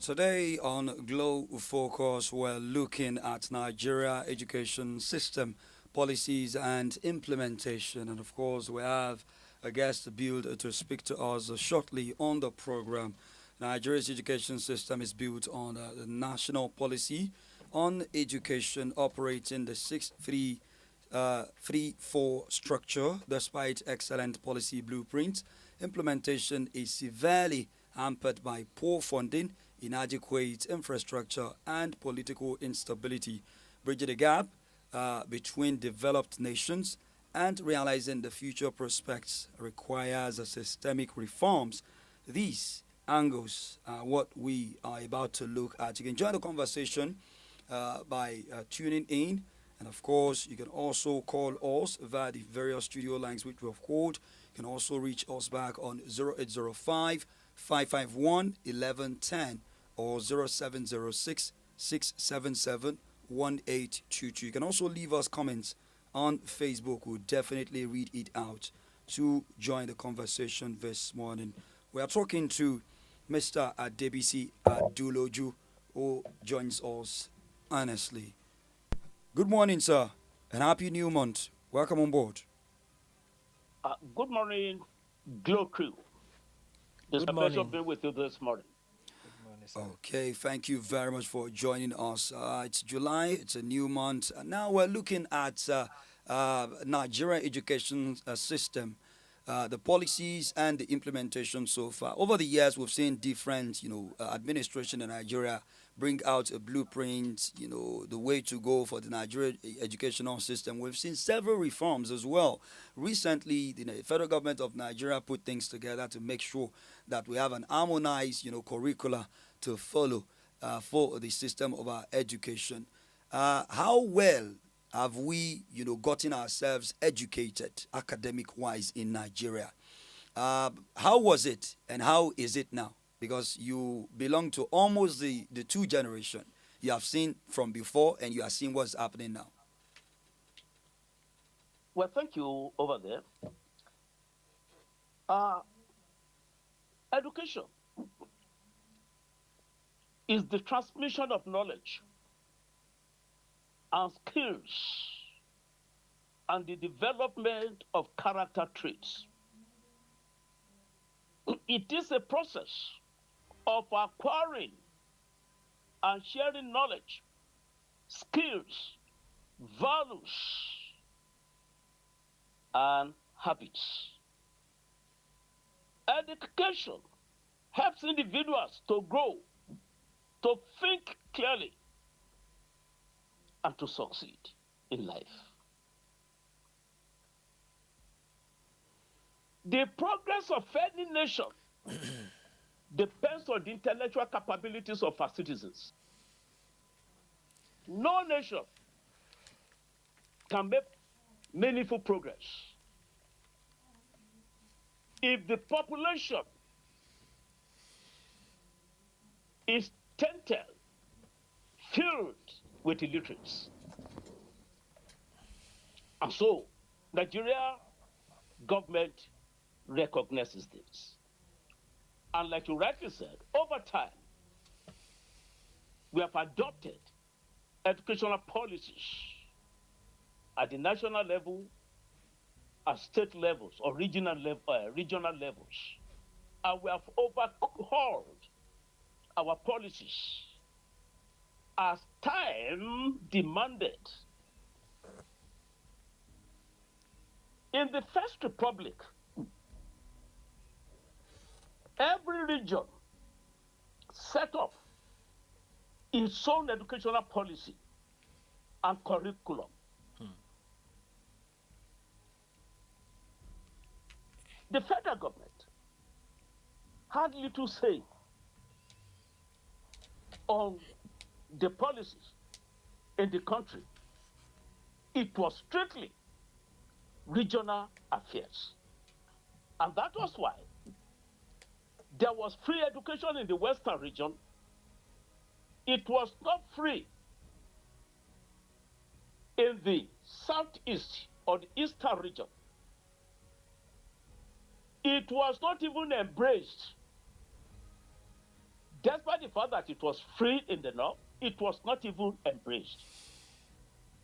Today on Glow Focus, we're looking at Nigeria education system policies and implementation. And of course, we have a guest built to speak to us shortly on the program. Nigeria's education system is built on the national policy on education operating the 6-3-3-4 structure. Despite excellent policy blueprints, implementation is severely hampered by poor funding, inadequate infrastructure, and political instability. Bridging the gap between developed nations and realizing the future prospects requires a systemic reforms. These angles are what we are about to look at. You can join the conversation by tuning in. And of course, you can also call us via the various studio lines which we have called. You can also reach us back on 0805 551 1110 or 0706 677 1822. You can also leave us comments on Facebook. We'll definitely read it out to join the conversation this morning. We are talking to Mr. Adebisi Aduloju, who joins us honestly. Good morning, sir, and happy new month. Welcome on board. Good morning, Glow Crew. It's Good a pleasure morning. being with you this morning. Good morning, sir. Okay, thank you very much for joining us. It's July, it's a new month. And now we're looking at Nigerian education system, the policies and the implementation so far. Over the years, we've seen different, administration in Nigeria bring out a blueprint, the way to go for the Nigerian educational system. We've seen several reforms as well. Recently, the federal government of Nigeria put things together to make sure that we have an harmonized, curricula to follow for the system of our education. How well have we, gotten ourselves educated academic-wise in Nigeria? How was it and how is it now? Because you belong to almost the two generation. You have seen from before and you are seeing what's happening now. Well, thank you over there. Uh, Education is the transmission of knowledge and skills and the development of character traits. It is a process of acquiring and sharing knowledge, skills, values, and habits. Education helps individuals to grow, to think clearly, and to succeed in life. The progress of any nation depends on the intellectual capabilities of our citizens. No nation can make meaningful progress if the population is tainted, filled with illiterates. And so, Nigeria government recognizes this. And like you rightly said, over time, we have adopted educational policies at the national level, at state levels, or regional levels. And we have overhauled our policies as time demanded. In the First Republic, every region set up its own educational policy and curriculum. The federal government had little say on the policies in the country. It was strictly regional affairs. And that was why there was free education in the Western region. It was not free in the Southeast or the Eastern region. It was not even embraced Despite the fact that it was free in the north, it was not even embraced.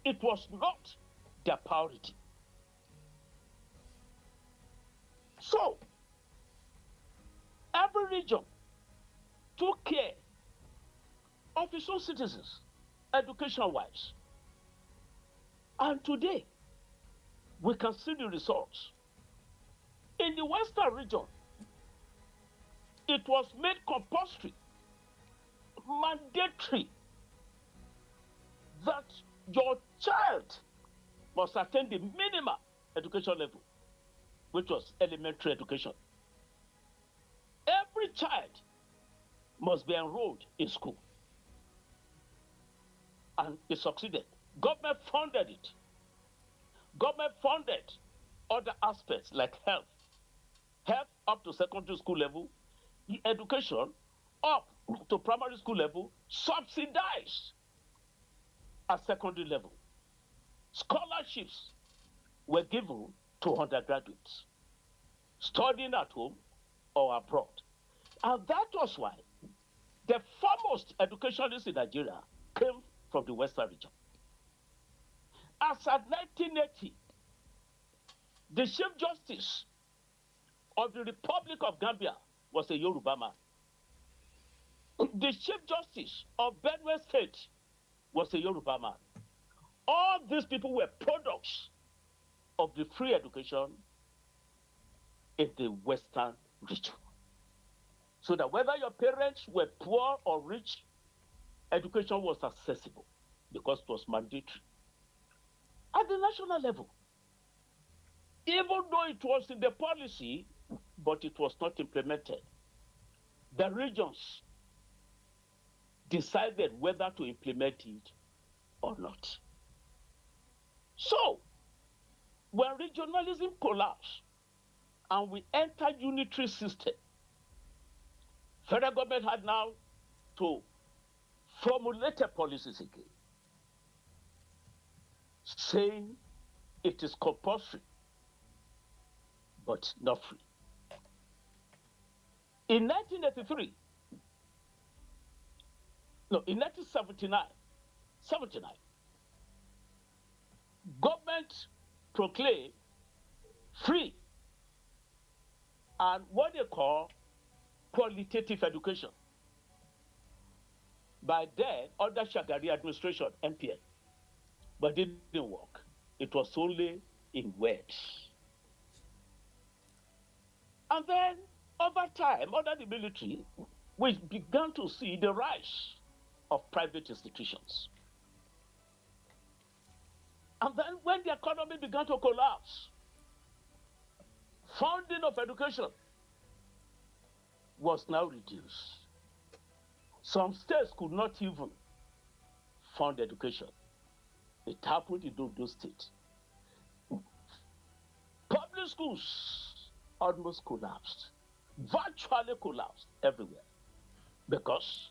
It was not their priority. So, every region took care of its own citizens, education-wise. And today, we can see the results. In the Western region, it was made compulsory, mandatory, that your child must attend the minimum education level, which was elementary education. Every child must be enrolled in school. And it succeeded. Government funded it. Government funded other aspects like health up to secondary school level, education up to primary school level, subsidized at secondary level. Scholarships were given to undergraduates studying at home or abroad. And that was why the foremost educationalists in Nigeria came from the Western region. As at 1980, the Chief Justice of the Republic of Gambia was a Yoruba man. The Chief Justice of Benue State was a Yoruba man. All these people were products of the free education in the Western region. So that whether your parents were poor or rich, education was accessible because it was mandatory. At the national level, even though it was in the policy, but it was not implemented, the regions decided whether to implement it or not. So, when regionalism collapsed and we entered unitary system, federal government had now to formulate a policies again, saying it is compulsory, but not free. In 1983, in 1979, government proclaimed free and what they call qualitative education. By then, under Shagari administration, MPN, but it didn't work. It was only in words. And then, over time, under the military, we began to see the rise of private institutions. And then when the economy began to collapse, funding of education was now reduced. Some states could not even fund education. It happened in those states. Public schools almost collapsed, virtually collapsed everywhere, because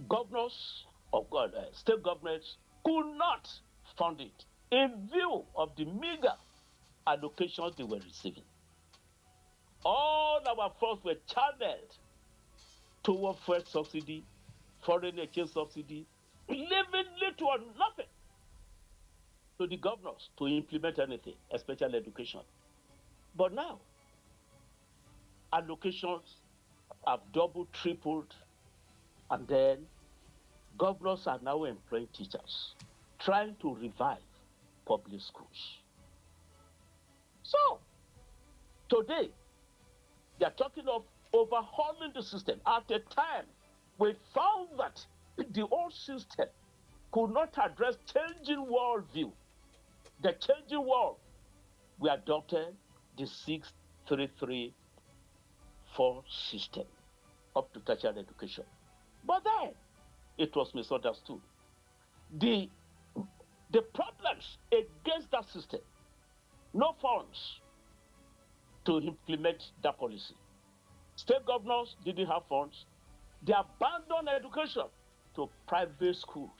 governors of state governments could not fund it in view of the meager allocations they were receiving. All our funds were channeled toward fuel subsidy, foreign exchange subsidy, leaving little or nothing to the governors to implement anything, especially education. But now, allocations have doubled, tripled, and then governors are now employing teachers, trying to revive public schools. So, today, they are talking of overhauling the system. At the time, we found that the old system could not address changing worldview. The changing world, we adopted the 6334 system up to tertiary education. But then, it was misunderstood. The problems against that system, no funds to implement that policy. State governors didn't have funds. They abandoned education to private schools.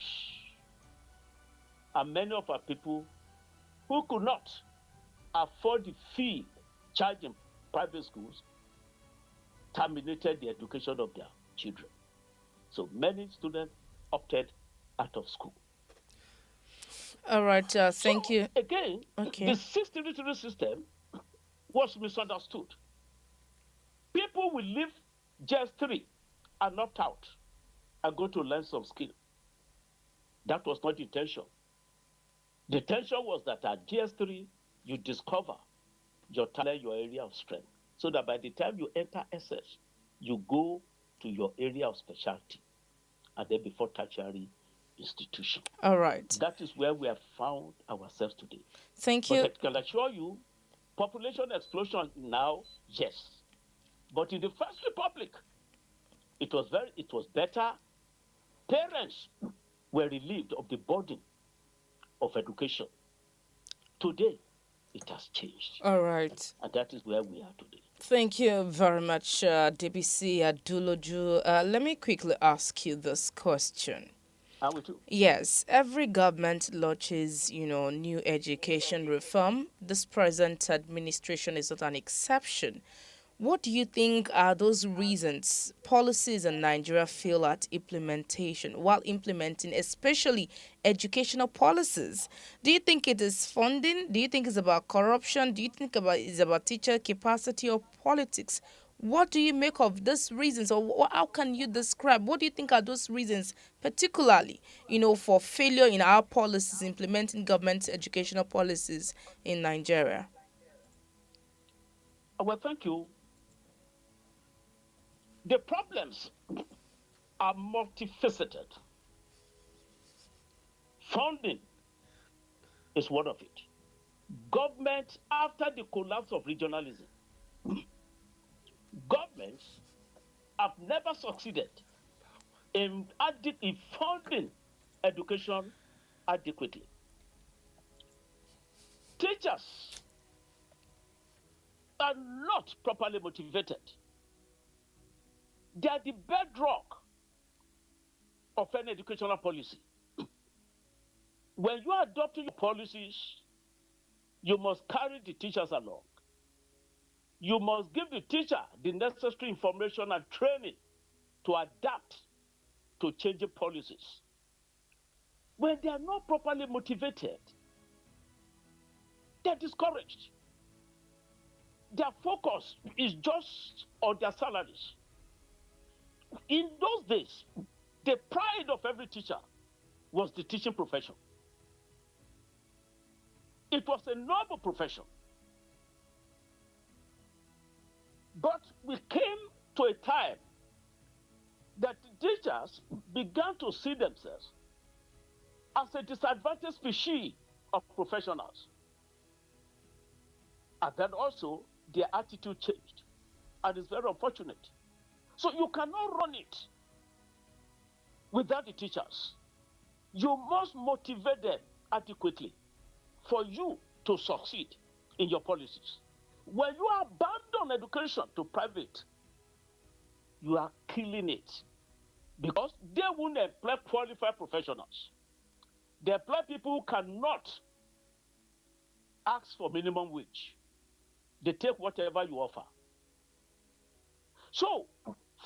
And many of our people who could not afford the fee charged in private schools terminated the education of their children. So many students opted out of school. All right, thank you. Again, Okay. the 633 system was misunderstood. People will leave just 3 and opt out and go to learn some skill. That was not the intention. The intention was that at GS3, you discover your talent, your area of strength, so that by the time you enter SS, you go to your area of specialty, and then before tertiary institution. All right. That is where we have found ourselves today. Thank But you. I can assure you, population explosion now, yes. But in the First Republic, it was better. Parents were relieved of the burden of education. Today, it has changed. All right. And that is where we are today. Thank you very much, Adebisi Aduloju. Let me quickly ask you this question. Are we too? Yes, every government launches, new education reform. This present administration is not an exception. What do you think are those reasons policies in Nigeria fail at implementation while implementing, especially educational policies? Do you think it is funding? Do you think it's about corruption? Do you think it's about teacher capacity or politics? What do you make of these reasons, or how can you describe? What do you think are those reasons, particularly, for failure in our policies, implementing government educational policies in Nigeria? Well, thank you. The problems are multifaceted. Funding is one of it. Government, after the collapse of regionalism, governments have never succeeded in funding education adequately. Teachers are not properly motivated. They are the bedrock of an educational policy. When you are adopting your policies, you must carry the teachers along. You must give the teacher the necessary information and training to adapt to changing policies. When they are not properly motivated, they're discouraged. Their focus is just on their salaries. In those days, the pride of every teacher was the teaching profession. It was a noble profession. But we came to a time that teachers began to see themselves as a disadvantaged species of professionals. And then also, their attitude changed. And it's very unfortunate. So you cannot run it without the teachers. You must motivate them adequately for you to succeed in your policies. When you abandon education to private, you are killing it, because they won't employ qualified professionals. They employ people who cannot ask for minimum wage. They take whatever you offer. So,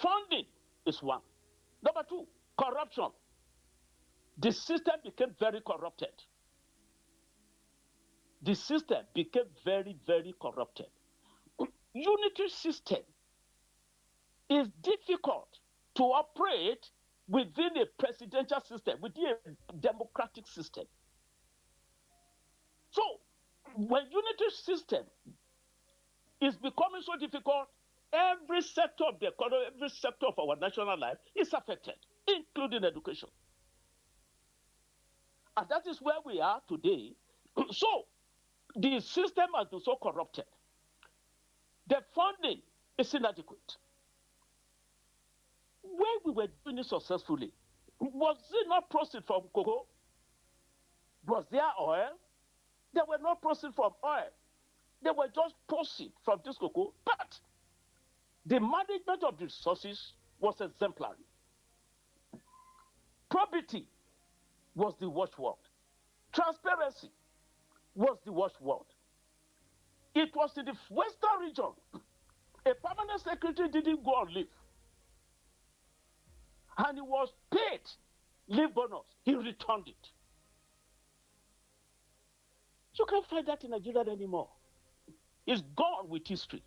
funding is one. Number two, corruption. The system became very corrupted. The system became very, very corrupted. Unitary system is difficult to operate within a presidential system, within a democratic system. So, when unitary system is becoming so difficult, every sector of the economy, every sector of our national life is affected, including education. And that is where we are today. So, the system has been so corrupted. The funding is inadequate. When we were doing it successfully, was it not proceeds from cocoa? Was there oil? There were no proceeds from oil. There were just proceeds from this cocoa. But the management of the resources was exemplary. Probity was the watchword. Transparency was the watchword. It was in the Western region A permanent secretary didn't go on leave. And he was paid leave bonus. He returned it. You can't find that in Nigeria anymore. It's gone with history.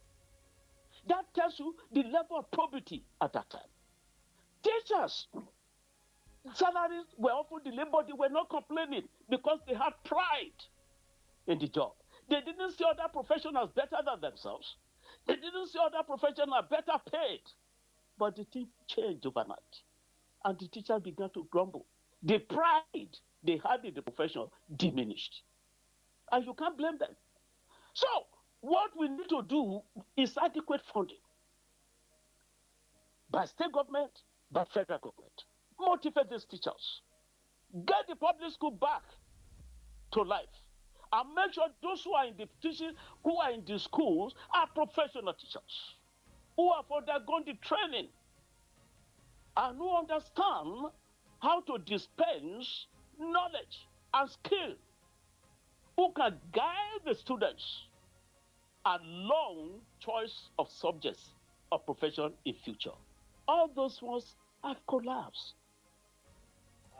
That tells you the level of probity at that time. Teachers, salaries were often delayed, but they were not complaining because they had pride in the job. They didn't see other professionals better than themselves. They didn't see other professionals better paid. But the thing changed overnight. And the teachers began to grumble. The pride they had in the profession diminished. And you can't blame them. So, what we need to do is adequate funding by state government, by federal government. Motivate these teachers. Get the public school back to life. And make sure those who are in the teaching, who are in the schools, are professional teachers who have undergone the training and who understand how to dispense knowledge and skill, who can guide the students along choice of subjects of profession in future. All those ones have collapsed.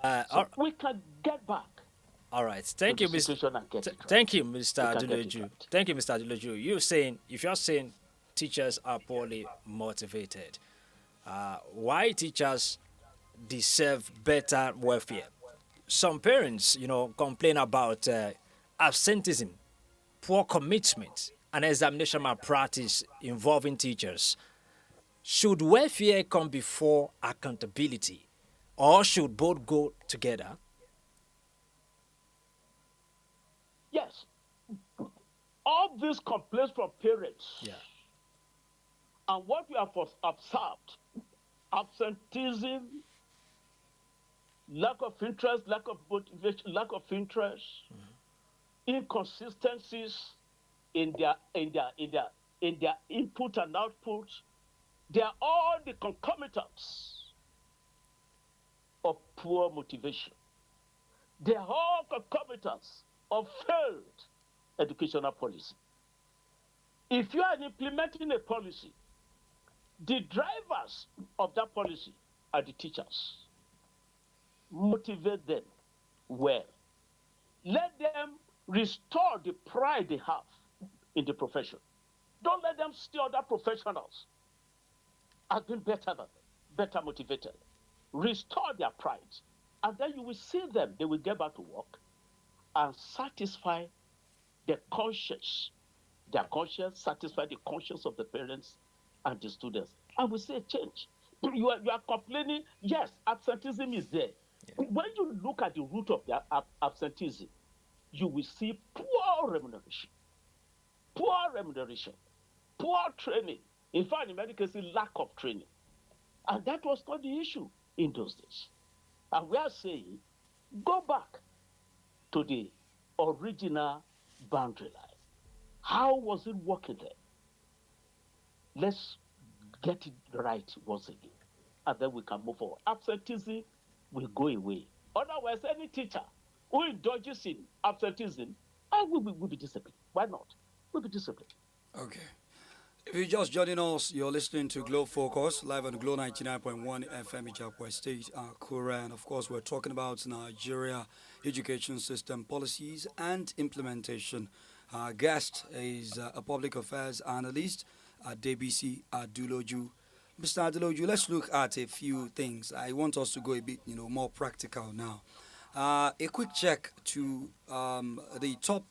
So we can get back. All right. Thank you, Mr. Thank you, Mr. Aduloju. Thank you, Mr. Aduloju. If you're saying teachers are poorly motivated, why teachers deserve better welfare? Some parents, complain about absenteeism, poor commitment, and examination malpractice involving teachers. Should welfare come before accountability, or should both go together? Yes. All these complaints from parents. Yeah. And what we have observed, absenteeism, lack of interest, lack of motivation, lack of interest, inconsistencies in their input and output, they are all the concomitants of poor motivation. They are all concomitants of failed educational policy. If you are implementing a policy, the drivers of that policy are the teachers. Motivate them well. Let them restore the pride they have in the profession. Don't let them see other professionals as being better than them, better motivated. Restore their pride. And then you will see them, they will get back to work and satisfy their conscience. Their conscience, satisfy the conscience of the parents and the students. And we see a change. You are complaining, yes, absenteeism is there. Yeah. When you look at the root of the absenteeism, you will see poor remuneration, poor training. In fact, in many cases, lack of training. And that was not the issue in those days. And we are saying, go back to the original boundary line. How was it working there? Let's get it right once again, and then we can move forward. Absenteeism will go away. Otherwise, any teacher who indulges in absenteeism, will be disciplined. Why not? Will be disciplined. Okay. If you're just joining us, you're listening to Glow Focus, live on Glow 99.1 FM Akure State, Akure. And of course, we're talking about Nigeria education system policies and implementation. Our guest is a public affairs analyst, Adebisi Aduloju. Mr. Aduloju, let's look at a few things. I want us to go a bit, more practical now. A quick check to the top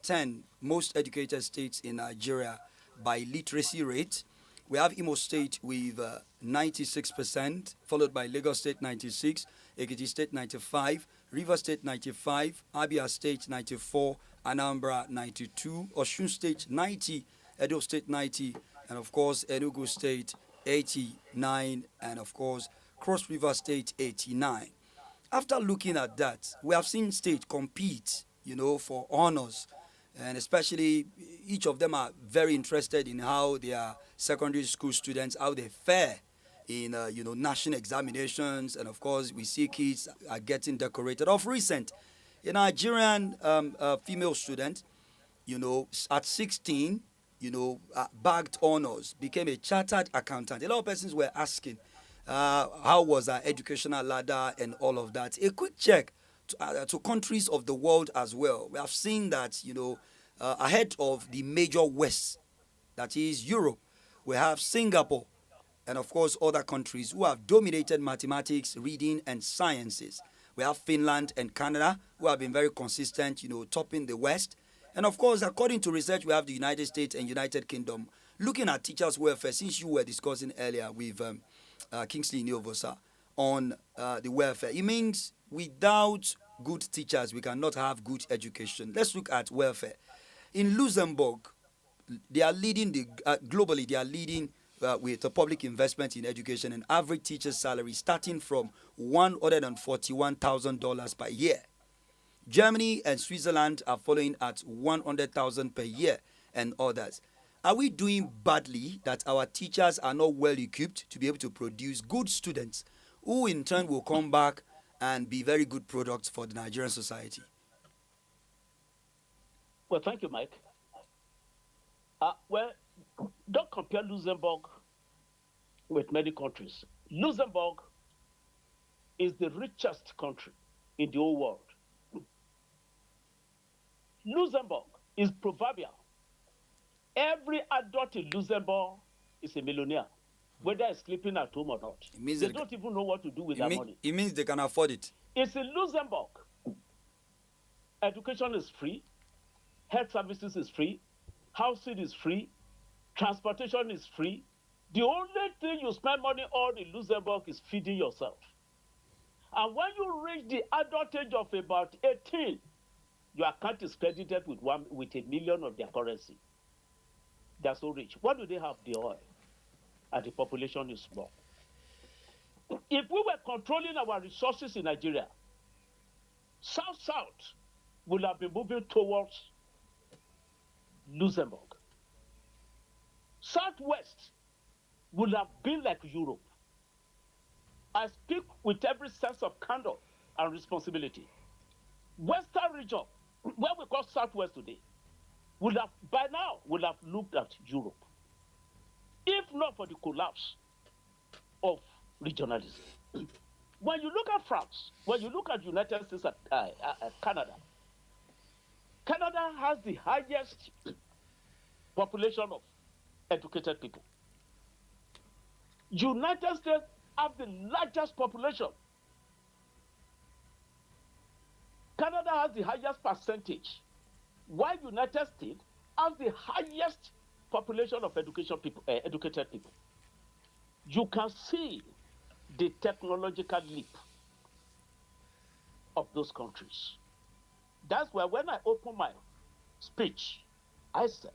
10 most educated states in Nigeria by literacy rate. We have Imo State with 96%, followed by Lagos State 96, Ekiti State 95, Rivers State 95, Abia State 94, Anambra 92, Osun State 90, Edo State 90, and of course Enugu State 89, and of course Cross River State 89. After looking at that, we have seen states compete, for honors. And especially, each of them are very interested in how their secondary school students, how they fare in, national examinations. And of course, we see kids are getting decorated. Of recent, a Nigerian female student, at 16, bagged honors, became a chartered accountant. A lot of persons were asking, how was our educational ladder and all of that. A quick check to countries of the world as well. We have seen that, ahead of the major West, that is Europe, we have Singapore, and of course other countries who have dominated mathematics, reading, and sciences. We have Finland and Canada who have been very consistent, topping the West. And of course, according to research, we have the United States and United Kingdom. Looking at teachers' welfare, since you were discussing earlier with Kingsley Iniovosa on the welfare, it means without good teachers, we cannot have good education. Let's look at welfare. In Luxembourg, they are leading globally. They are leading with a public investment in education, and average teacher's salary starting from $141,000 per year. Germany and Switzerland are following at $100,000 per year, and others. Are we doing badly that our teachers are not well equipped to be able to produce good students who in turn will come back and be very good products for the Nigerian society? Well, thank you, Mike. Well, don't compare Luxembourg with many countries. Luxembourg is the richest country in the whole world. Luxembourg is proverbial. Every adult in Luxembourg is a millionaire, whether he's sleeping at home or not. They don't even know what to do with their money. It means they can afford it. It's in Luxembourg. Education is free. Health services is free. Housing is free. Transportation is free. The only thing you spend money on in Luxembourg is feeding yourself. And when you reach the adult age of about 18, your account is credited with $1 million of their currency. They're so rich. What do they have? The oil. And the population is small. If we were controlling our resources in Nigeria, South would have been moving towards Luxembourg. Southwest would have been like Europe. I speak with every sense of candor and responsibility. Western region, what we call Southwest today, by now would have looked at Europe, if not for the collapse of regionalism. When you look at France, when you look at United States and Canada, Canada has the highest population of educated people. United States have the largest population. Canada has the highest percentage, while United States has the highest population of educated people. You can see the technological leap of those countries. That's why when I opened my speech, I said,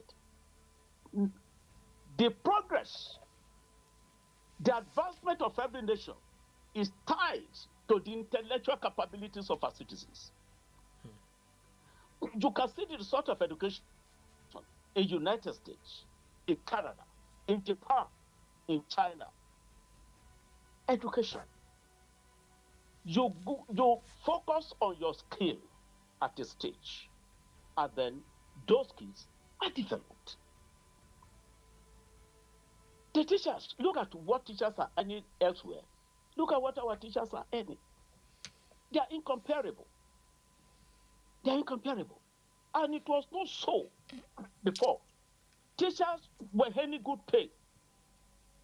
the progress, the advancement of every nation is tied to the intellectual capabilities of our citizens. You can see the result of education in United States, in Canada, in Japan, in China. Education. You focus on your skill at a stage, and then those skills are developed. The teachers, look at what teachers are earning elsewhere. Look at what our teachers are earning. They are incomparable. They are incomparable. And it was not so before. Teachers were earning good pay.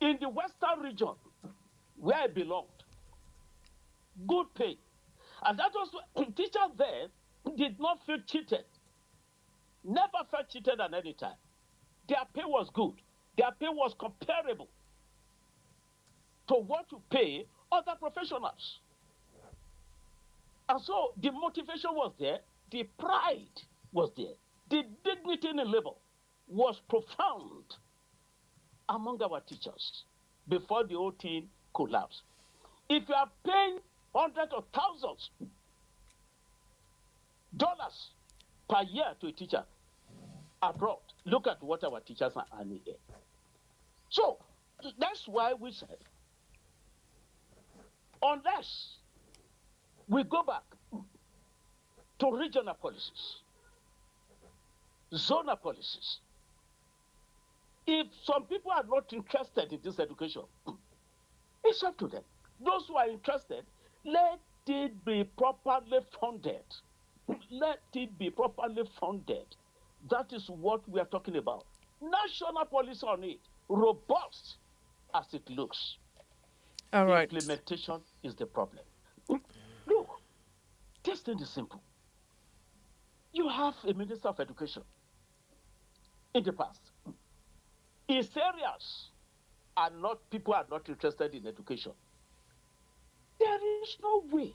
In the Western region, where I belonged, good pay. And that was, teachers there did not feel cheated. Never felt cheated at any time. Their pay was good. Their pay was comparable to what you pay other professionals. And so the motivation was there, the pride was there, the dignity in the labor was profound among our teachers before the whole thing collapsed. If you are paying hundreds of thousands dollars per year to a teacher abroad, look at what our teachers are earning here. So that's why we said, unless we go back to regional policies, zonal policies, If some people are not interested in this education, it's up to them. Those who are interested, let it be properly funded. Let it be properly funded. That is what we are talking about. National policy on it, robust as it looks. All right. Implementation is the problem. Look, this thing is simple. You have a minister of education in the past. His areas people are not interested in education. There is no way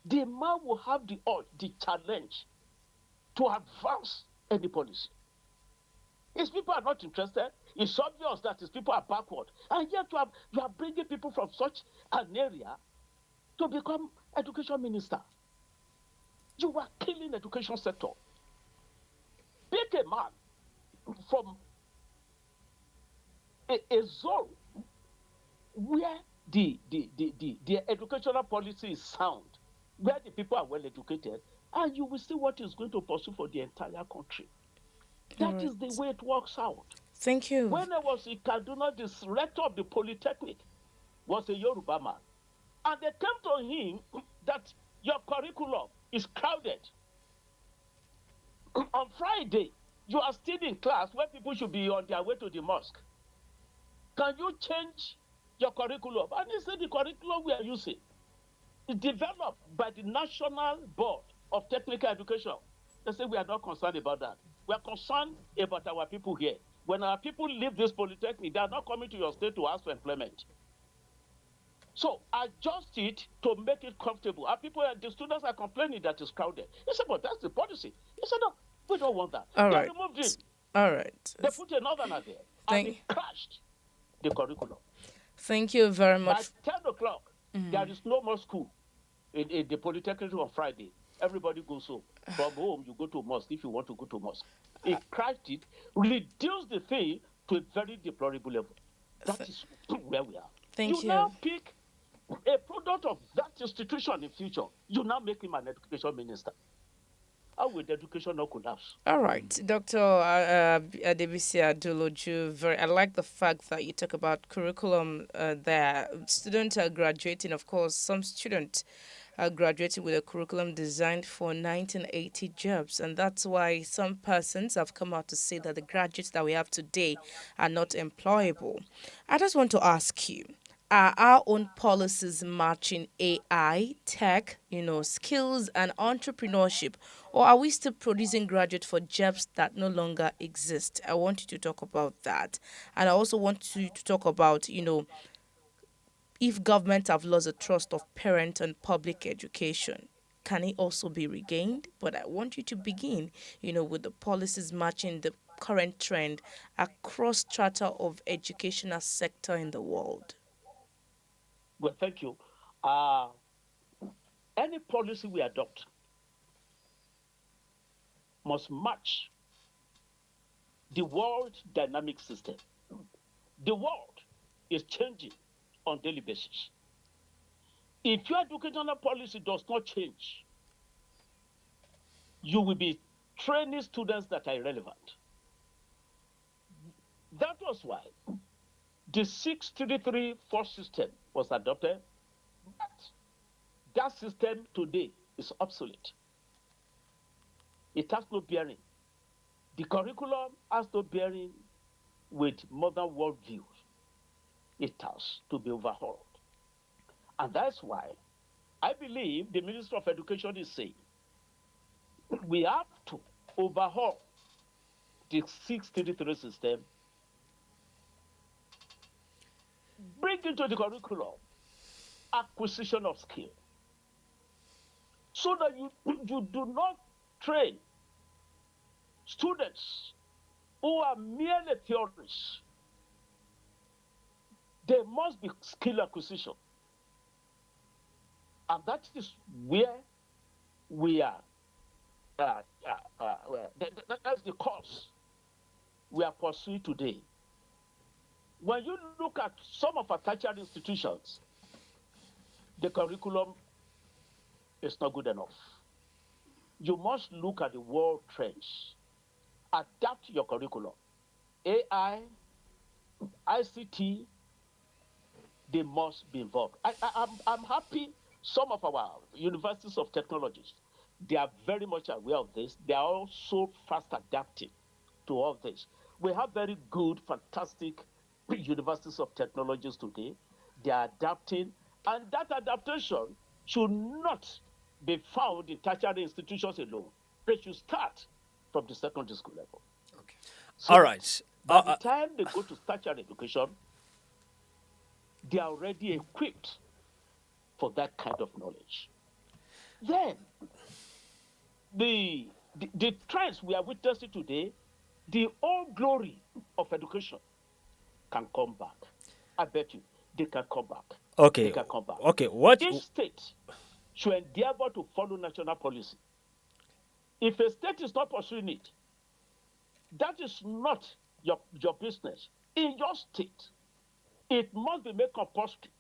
the man will have the urge, the challenge to advance any policy. His people are not interested. It's obvious that his people are backward. And yet you are bringing people from such an area to become education minister. You are killing education sector. Pick a man from a zone where the educational policy is sound, where the people are well educated, and you will see what is going to pursue for the entire country. That is the way it works out. Thank you. When I was in Kaduna, the rector of the Polytechnic was a Yoruba man. And they came to him that your curriculum is crowded. On Friday, you are still in class when people should be on their way to the mosque. Can you change your curriculum? And he said the curriculum we are using is developed by the National Board of Technical Education. They say we are not concerned about that. We are concerned about our people here. When our people leave this polytechnic, they are not coming to your state to ask for employment. So adjust it to make it comfortable. Our people, the students are complaining that it's crowded. He said, but that's the policy. He said, no, we don't want that. All they right. removed it. All right. They put a northerner there. And it crashed the curriculum. Thank you very much. By 10 o'clock, there is no more school in the polytechnic on Friday. Everybody goes home. From home, you go to mosque if you want to go to mosque. It crashed it, reduced the thing to a very deplorable level. That is where we are. Thank you. You now pick a product of that institution in future. You now make him an education minister. How will the education not collapse? All right, Dr. Adebisi Aduloju, I like the fact that you talk about curriculum there. Students are graduating, of course, some students are graduating with a curriculum designed for 1980 jobs, and that's why some persons have come out to say that the graduates that we have today are not employable. I just want to ask you, are our own policies matching AI, tech, skills and entrepreneurship, or are we still producing graduates for jobs that no longer exist? I want you to talk about that. And I also want you to talk about, if governments have lost the trust of parents and public education, can it also be regained? But I want you to begin, with the policies matching the current trend across strata of educational sector in the world. Well, thank you. Any policy we adopt must match the world dynamic system. The world is changing on daily basis. If your educational policy does not change, you will be training students that are irrelevant. That was why the 633 system was adopted. But that system today is obsolete. It has no bearing. The curriculum has no bearing with modern world views. It has to be overhauled. And that's why I believe the Minister of Education is saying we have to overhaul the 633 system, bring into the curriculum acquisition of skill, so that you do not train students who are merely theorists. There must be skill acquisition. And that is where we are. That's the course we are pursuing today. When you look at some of our tertiary institutions, the curriculum is not good enough. You must look at the world trends. Adapt your curriculum. AI, ICT, they must be involved. I'm happy some of our universities of technologies, they are very much aware of this. They are also fast adapting to all this. We have very good, fantastic universities of technologies today. They are adapting, and that adaptation should not be found in tertiary institutions alone. They should start from the secondary school level. Okay. So All right. by the time they go to tertiary education, they are already equipped for that kind of knowledge. Then, the trends we are witnessing today, the old glory of education can come back. I bet you they can come back. Okay. They can come back. Okay. What? Each state should endeavor to follow national policy. If a state is not pursuing it, that is not your business. In your state, it must be made compulsory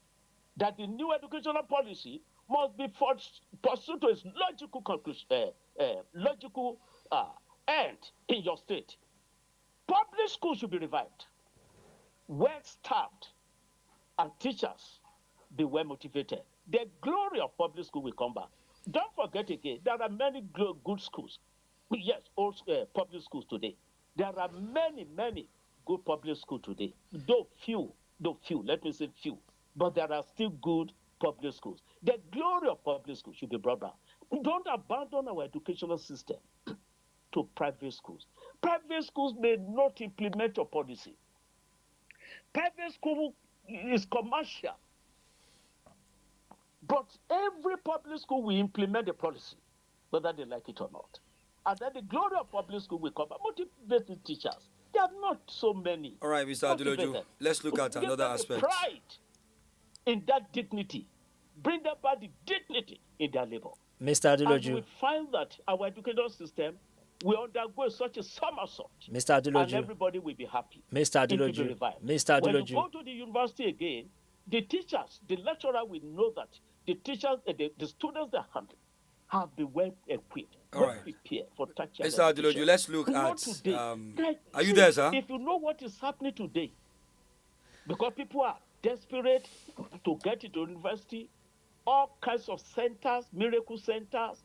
that the new educational policy must be pursued to its logical conclusion, logical end in your state. Public schools should be revived, well staffed, and teachers be well motivated. The glory of public school will come back. Don't forget again, there are many good schools. Yes, also public schools today. There are many, many good public schools today. Though few, let me say few, but there are still good public schools. The glory of public schools should be brought back. Don't abandon our educational system to private schools. Private schools may not implement your policy. Private school is commercial. But every public school will implement the policy, whether they like it or not. And then the glory of public school will come back. Motivated teachers. There are not so many. All right, Mr. Aduloju, let's look at another aspect. Pride in that dignity. Bring them back the dignity in their labor. Mr. Aduloju. And we find that our educational system will undergo such a somersault. Mr. Aduloju. And everybody will be happy. Mr. Aduloju. Mr. Aduloju. When you go to the university again, the teachers, the lecturer will know that the teachers, the students they handle have been well equipped, prepared for tertiary education. Mr. Aduloju, let's look at. Are you there, sir? If you know what is happening today, because people are desperate to get into university, all kinds of centers, miracle centers,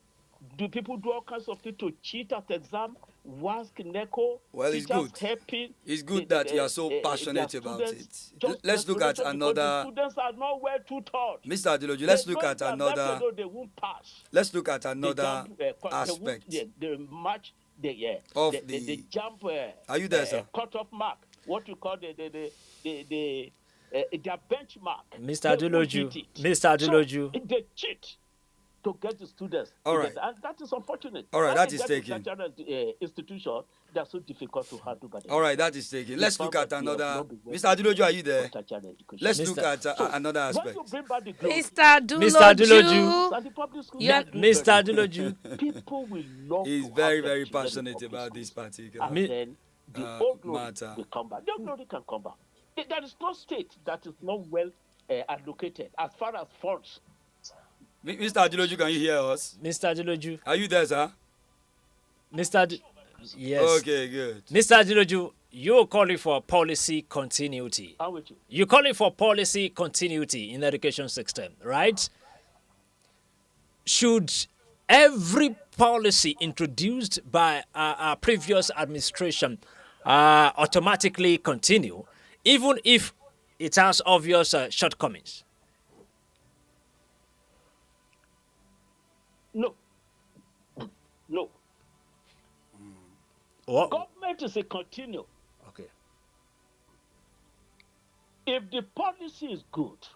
people do all kinds of things to cheat at exam. WASC, NECO, well, it's good. Helping it's good that you are so passionate about it. Let's look at another. Students are not well tutored. Mr. Aduloju, let's look at another. They won't pass. Let's look at another aspect of the jump. Are you there, sir? Cut-off mark. What you call their benchmark. Mr. Aduloju. So, they cheat to get the students. All right. And that is unfortunate. All right, that is taken. Institution that's so difficult to handle. All right, that is taken. Let's look at another. Mr. Aduloju, are you there? Let's look at another aspect. Mr. Aduloju. Mr. Aduloju. People will love. He's very, very passionate about this particular and then the old glory matter. will come back. The old glory can come back. There is no state that is not well allocated as far as funds. Mr. Aduloju, can you hear us? Mr. Aduloju. Are you there, sir? Yes. Okay, good. Mr. Aduloju, you're calling for policy continuity. I'm with you. You're calling for policy continuity in the education system, right? Should every policy introduced by our previous administration automatically continue, even if it has obvious shortcomings? No. What? Government is a continue. Okay. If the policy is good,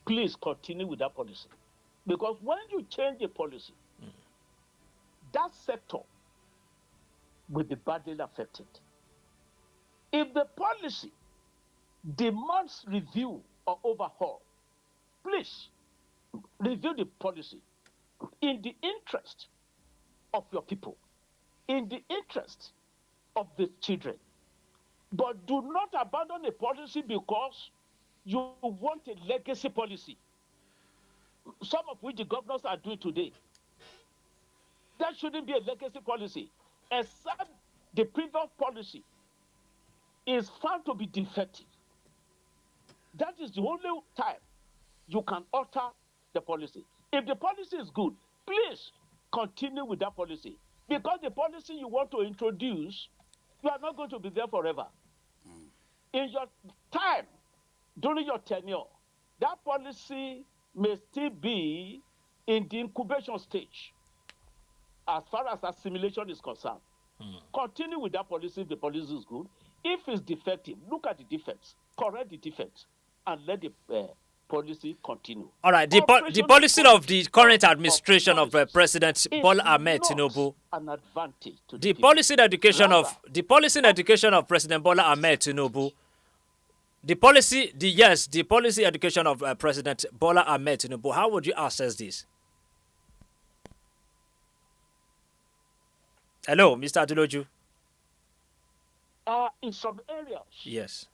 please continue with that policy. Because when you change a policy, that sector will be badly affected. If the policy demands review or overhaul, please review the policy in the interest of your people, in the interest of the children. But do not abandon a policy because you want a legacy policy, some of which the governors are doing today. That shouldn't be a legacy policy, except the previous policy is found to be defective, that is the only time you can alter the policy. If the policy is good, please continue with that policy. Because the policy you want to introduce, you are not going to be there forever. In your time, during your tenure, that policy may still be in the incubation stage as far as assimilation is concerned. Continue with that policy if the policy is good. If it's defective, look at the defects, correct the defects, and let the policy continue. All right, the policy of the current administration of President Bola Ahmed Tinubu, an advantage to the people. policy in education of President Bola Ahmed Tinubu, the policy education of President Bola Ahmed Tinubu. How would you assess this? Hello, Mr. Aduloju. In some areas, Yes.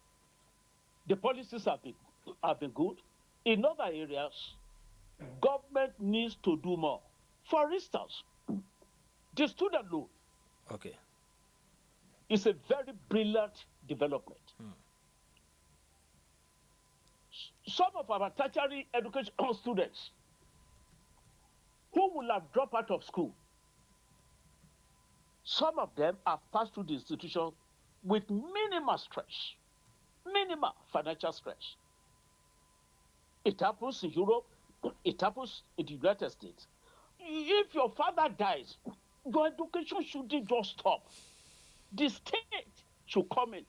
the policies have been good. In other areas, government needs to do more. For instance, the student loan Okay. is a very brilliant development. Some of our tertiary education students who will have dropped out of school, some of them have passed through the institution with minimal stress, minimal financial stress. It happens in Europe, it happens in the United States. If your father dies, your education shouldn't just stop. The state should come in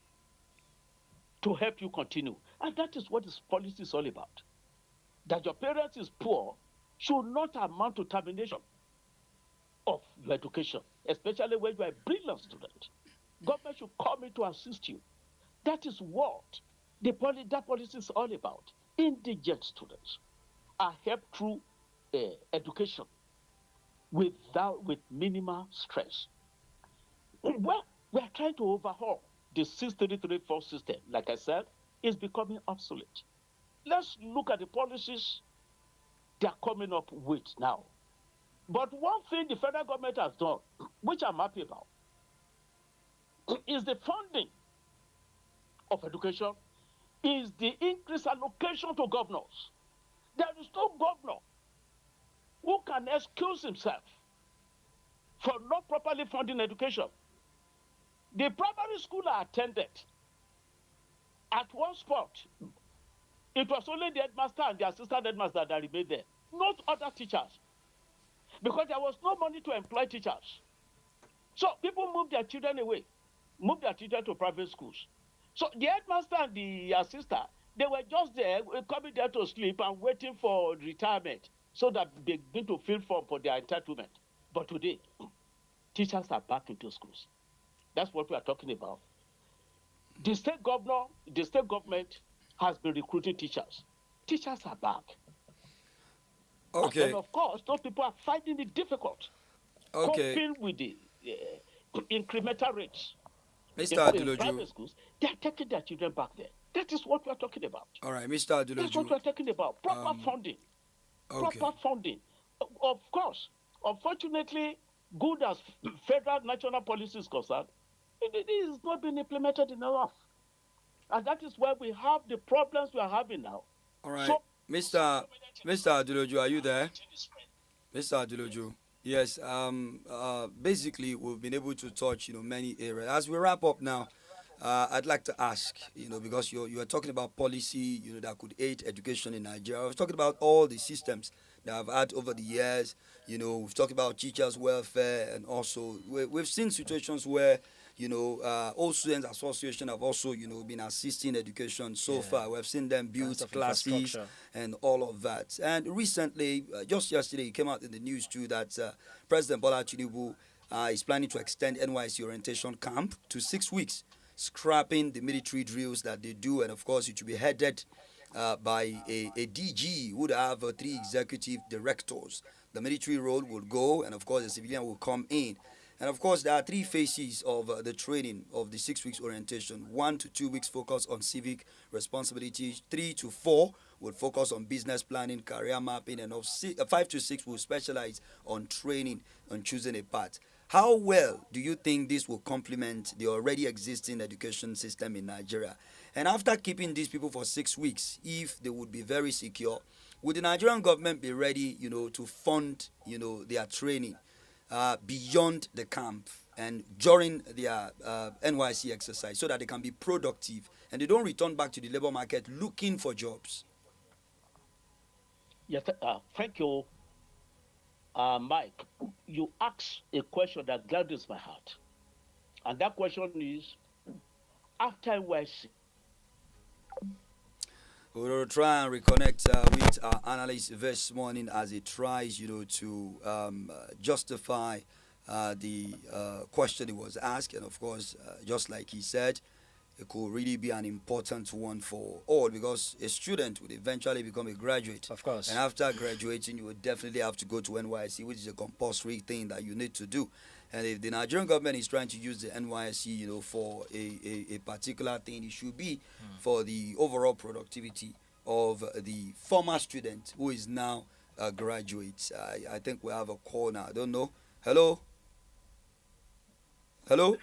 to help you continue. And that is what this policy is all about. That your parent is poor should not amount to termination of your education, especially when you are a brilliant student. Government should come in to assist you. That is what that policy is all about. Indigent students are helped through education with minimal stress. Well, we are trying to overhaul the 6334 system. Like I said, is becoming obsolete. Let's look at the policies they are coming up with now. But one thing the federal government has done, which I'm happy about, is the funding of education, is the increased allocation to governors. There is no governor who can excuse himself for not properly funding education. The primary school I attended, at one spot, it was only the headmaster and the assistant headmaster that remained there, not other teachers, because there was no money to employ teachers. So people moved their children away, moved their children to private schools. So the headmaster and the assistant, they were just there, coming there to sleep and waiting for retirement so that they begin to fill form for their entitlement. But today, teachers are back into schools. That's what we are talking about. The state government has been recruiting teachers. Teachers are back. Okay. And of course, those people are finding it difficult. Okay. Coping with the incremental rates. Mr. In private Aduloju. schools, they are taking their children back there. That is what we are talking about. All right, Mr. That's what we Aduloju. are talking about. Proper funding. Okay. Proper funding. Of course, unfortunately, good as federal national policy is concerned, it is not being implemented enough. And that is why we have the problems we are having now. All right. So, Mr. Aduloju, are you there? Mr. Aduloju. Yes. Basically, we've been able to touch, many areas. As we wrap up now, I'd like to ask, because you are talking about policy, that could aid education in Nigeria. I was talking about all the systems that I've had over the years. We've talked about teachers' welfare, and also we've seen situations where, all students association have also, been assisting education so far. We've seen them build classes and all of that. And recently, just yesterday, it came out in the news too that President Bola Tinubu is planning to extend NYC orientation camp to 6 weeks, scrapping the military drills that they do, and of course it will be headed by a DG who would have 3 executive directors. The military role will go, and of course the civilian will come in. And of course there are 3 phases of the training of the 6 weeks orientation. 1 to 2 weeks focus on civic responsibility. 3 to 4 will focus on business planning, career mapping, and 5 to 6 will specialize on training, on choosing a path. How well do you think this will complement the already existing education system in Nigeria? And after keeping these people for 6 weeks, if they would be very secure, would the Nigerian government be ready, to fund, their training beyond the camp and during their NYC exercise so that they can be productive and they don't return back to the labor market looking for jobs? Yes, thank you, Mike. You asked a question that gladdens my heart. And that question is, after NYC, we'll try and reconnect with our analyst this morning as he tries, to justify the question he was asked. And of course, just like he said, it could really be an important one for all because a student would eventually become a graduate. Of course. And after graduating, you would definitely have to go to NYSC, which is a compulsory thing that you need to do. And if the Nigerian government is trying to use the NYSC, for a particular thing, it should be for the overall productivity of the former student who is now a graduate. I think we have a call now. I don't know. Hello? Hello?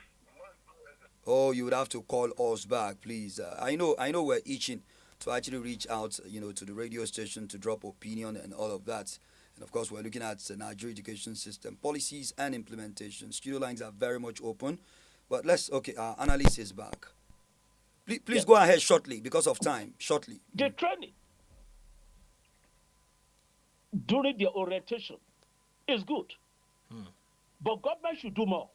Oh, you would have to call us back, please. I know we're itching to actually reach out, to the radio station to drop opinion and all of that. And of course, we're looking at the Nigerian education system, policies and implementation. Studio lines are very much open. But our analyst is back. Please yes, go ahead shortly because of time. Shortly. the training during the orientation is good. But government should do more.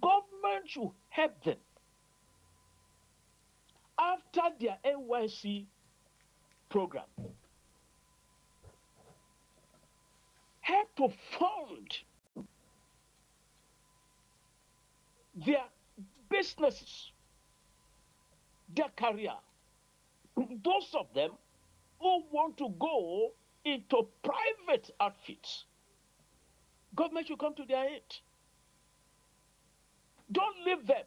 Government should help them after their NYC program. Help to fund their businesses, their career. Those of them who want to go into private outfits, government should come to their aid. Don't leave them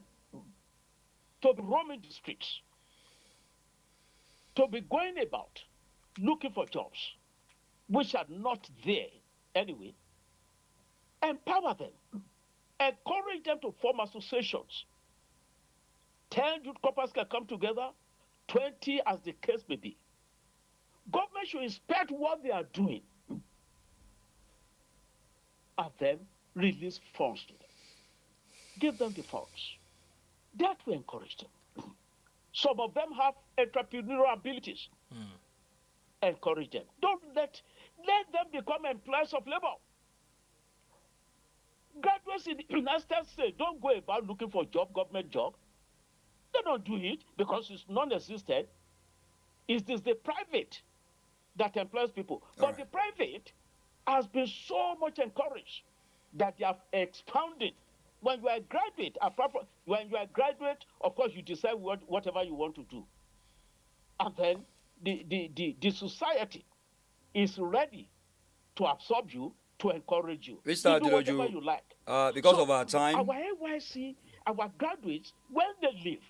to be roaming the streets, to be going about looking for jobs which are not there anyway. Empower them. Encourage them to form associations. 10 youth corpers can come together, 20 as the case may be. Government should inspect what they are doing and then release funds to them. Give them the funds. That will encourage them. Some of them have entrepreneurial abilities. Encourage them. Don't let them become employees of labor. Graduates in the United States say, don't go about looking for government job. They don't do it because it's non-existent. It is the private that employs people. But the private has been so much encouraged that they have expounded. When you are a graduate, of course, you decide whatever you want to do. And then the society is ready to absorb you, to encourage you. Mr. You do whatever you like. Because of our time. Our NYC, our graduates, when they leave,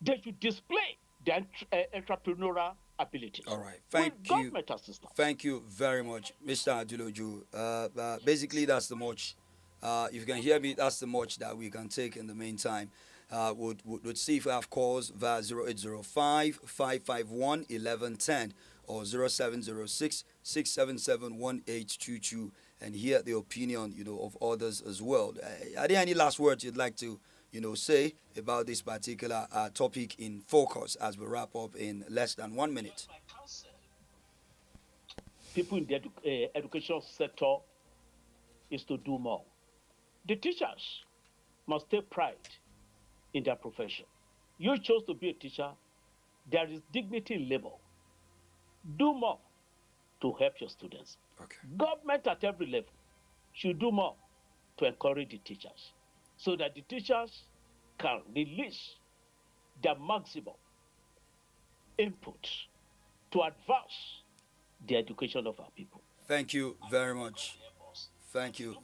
they should display their entrepreneurial abilities. All right. Thank you. Government assistance. Thank you very much, Mr. Aduloju. Basically, that's the much. If you can hear me, that's the much that we can take in the meantime. Would see if we have calls via 0805 551 1110 or 0706 677 1822 and hear the opinion of others as well. Are there any last words you'd like to say about this particular topic in focus as we wrap up in less than 1 minute? People in the education sector is to do more. The teachers must take pride in their profession. You chose to be a teacher. There is dignity in labor. Do more to help your students. Okay. Government at every level should do more to encourage the teachers so that the teachers can release their maximum input to advance the education of our people. Thank you very much. Thank you.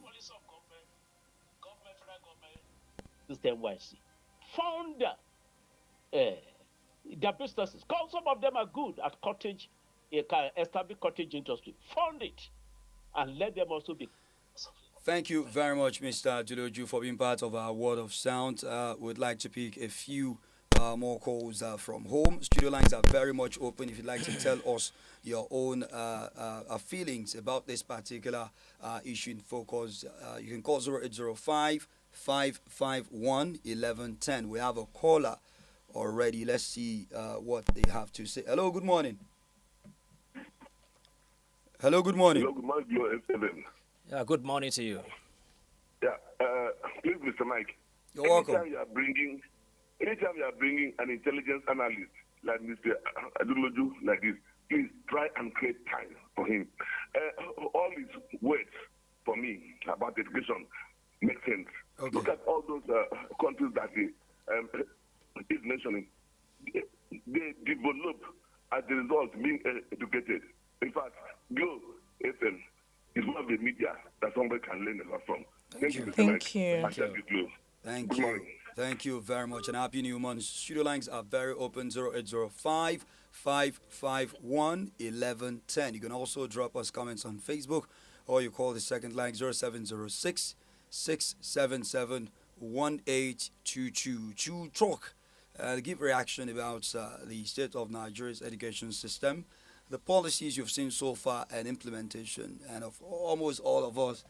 System YC. Found their businesses. Some of them are good at cottage, establish cottage industry. Fund it and let them also be. Thank you very much, Mr. Aduloju, for being part of our Word of Sound. Would like to pick a few more calls from home. Studio lines are very much open. If you'd like to tell us your own feelings about this particular issue in focus, you can call 0805 551 1110. We have a caller already. Let's see what they have to say. Hello, good morning. Hello, good morning. Hello, good morning, your FM. Yeah, good morning to you. Yeah, please, Mr. Mike. You're welcome. Anytime you are bringing an intelligence analyst like Mr. Aduloju like this, please try and create time for him. All his words for me about education make sense. Okay. Look at all those countries that he is mentioning. They develop as a result being educated. In fact, Globe FM is one of the media that somebody can learn a lot from. Thank you. Thank you. Thank you. Thank you very much, and happy new month. Studio lines are very open. 0805 551 1110. You can also drop us comments on Facebook, or you call the second line 0706 677 1822 to talk, give reaction about the state of Nigeria's education system, the policies you've seen so far, and implementation. And of almost all of us,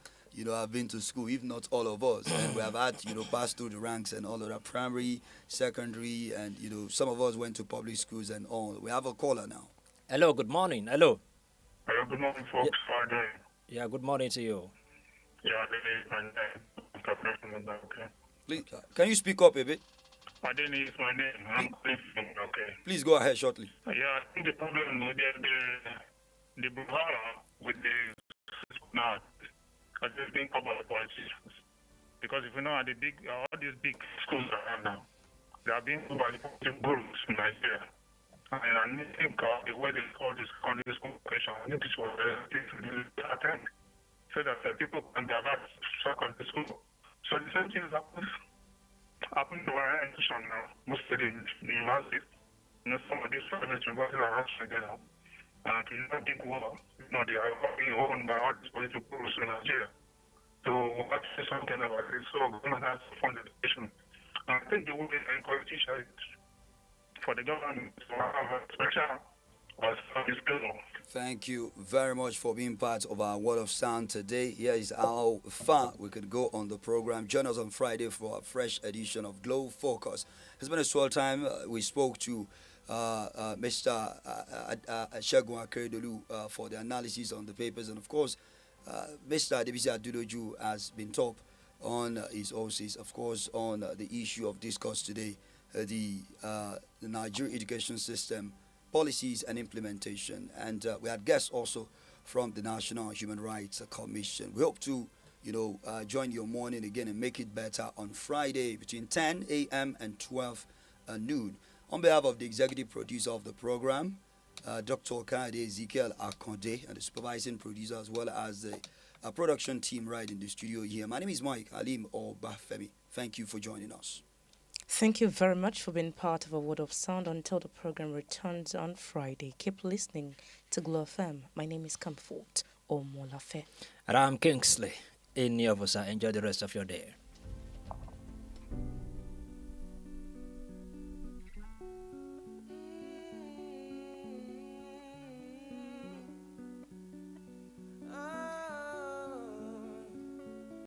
have been to school, if not all of us, and we have had, passed through the ranks and all of that, primary, secondary, and, some of us went to public schools and all. We have a caller now. Hello, good morning. Hello. Hello, good morning, folks. How are you doing? Yeah, good morning to you. Yeah, my name. Okay. Please, can you speak up a bit? My name is my name. I'm calling from, okay. Please go ahead shortly. Yeah, I think the problem with the bravado with the now, I just think about the politicians. Because if you know, all these big schools around now, they are being run by the political groups in Nigeria. And I think the way they call this school question, I think this was attend so that people can divert secondary school. So the same thing happened to our institution now, most of the universities. Some of these private universities are actually there now. And to not think well, they are being owned by all these political groups in Nigeria. So what to say something about this? So government has to fund education. And I think the way they encourage teachers for the government to have a special service bill. Thank you very much for being part of our Word of Sound today. Here is how far we could go on the program. Join us on Friday for a fresh edition of Glow Focus. It's been a swell time. We spoke to Mr. Segun Akeredolu for the analysis on the papers, and of course, Mr. Adebisi Aduloju has been top on his OCs, of course, on the issue of discourse today, the Nigerian education system, policies and implementation. And we had guests also from the National Human Rights Commission. We hope to, join your morning again and make it better on Friday between 10 a.m. and 12 noon. On behalf of the executive producer of the program, Dr. Kade Ezekiel Akonde, and the supervising producer, as well as the production team right in the studio here. My name is Mike Obafemi. Thank you for joining us. Thank you very much for being part of A Word of Sound until the program returns on Friday. Keep listening to Glow FM. My name is Comfort Omolafe. And I'm Kingsley Iniovosa. Enjoy the rest of your day.